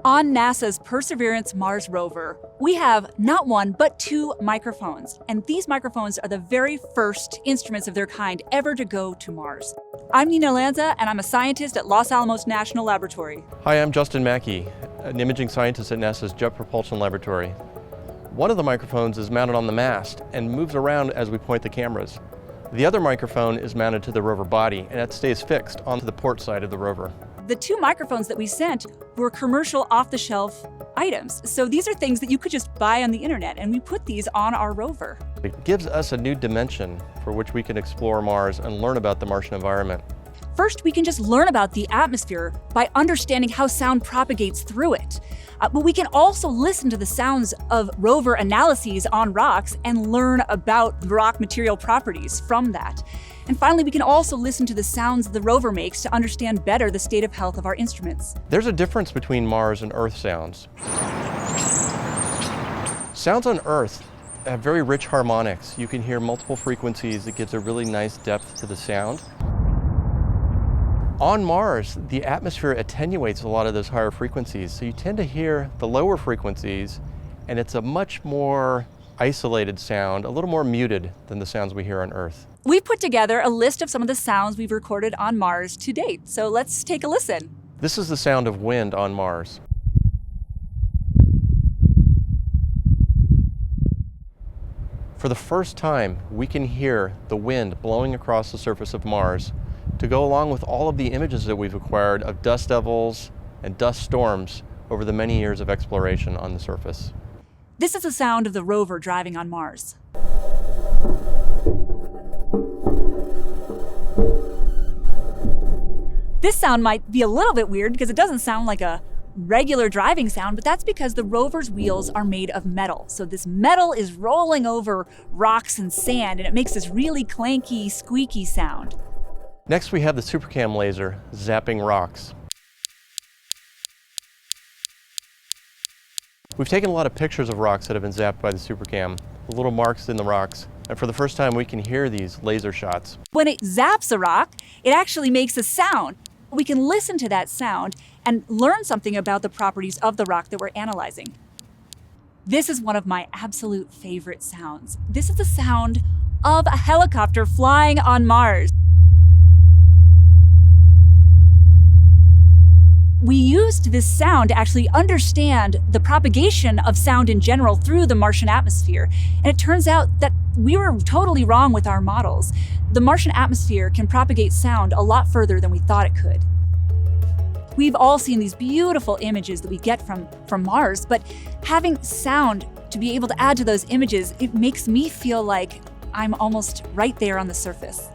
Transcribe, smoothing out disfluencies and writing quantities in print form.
On NASA's Perseverance Mars rover, we have not one, but two microphones. And these microphones are the very first instruments of their kind ever to go to Mars. I'm Nina Lanza, and I'm a scientist at Los Alamos National Laboratory. Hi, I'm Justin Mackey, an imaging scientist at NASA's Jet Propulsion Laboratory. One of the microphones is mounted on the mast and moves around as we point the cameras. The other microphone is mounted to the rover body, and it stays fixed onto the port side of the rover. The two microphones that we sent were commercial off-the-shelf items. So these are things that you could just buy on the internet, and we put these on our rover. It gives us a new dimension for which we can explore Mars and learn about the Martian environment. First, we can just learn about the atmosphere by understanding how sound propagates through it. But we can also listen to the sounds of rover analyses on rocks and learn about the rock material properties from that. And finally, we can also listen to the sounds the rover makes to understand better the state of health of our instruments. There's a difference between Mars and Earth sounds. Sounds on Earth have very rich harmonics. You can hear multiple frequencies. It gives a really nice depth to the sound. On Mars, the atmosphere attenuates a lot of those higher frequencies, so you tend to hear the lower frequencies, and it's a much more isolated sound, a little more muted than the sounds we hear on Earth. We've put together a list of some of the sounds we've recorded on Mars to date, so let's take a listen. This is the sound of wind on Mars. For the first time, we can hear the wind blowing across the surface of Mars to go along with all of the images that we've acquired of dust devils and dust storms over the many years of exploration on the surface. This is the sound of the rover driving on Mars. This sound might be a little bit weird because it doesn't sound like a regular driving sound, but that's because the rover's wheels are made of metal. So this metal is rolling over rocks and sand, and it makes this really clanky, squeaky sound. Next, we have the SuperCam laser zapping rocks. We've taken a lot of pictures of rocks that have been zapped by the SuperCam, the little marks in the rocks, and for the first time we can hear these laser shots. When it zaps a rock, it actually makes a sound. We can listen to that sound and learn something about the properties of the rock that we're analyzing. This is one of my absolute favorite sounds. This is the sound of a helicopter flying on Mars. We used this sound to actually understand the propagation of sound in general through the Martian atmosphere. And it turns out that we were totally wrong with our models. The Martian atmosphere can propagate sound a lot further than we thought it could. We've all seen these beautiful images that we get from Mars, but having sound to be able to add to those images, it makes me feel like I'm almost right there on the surface.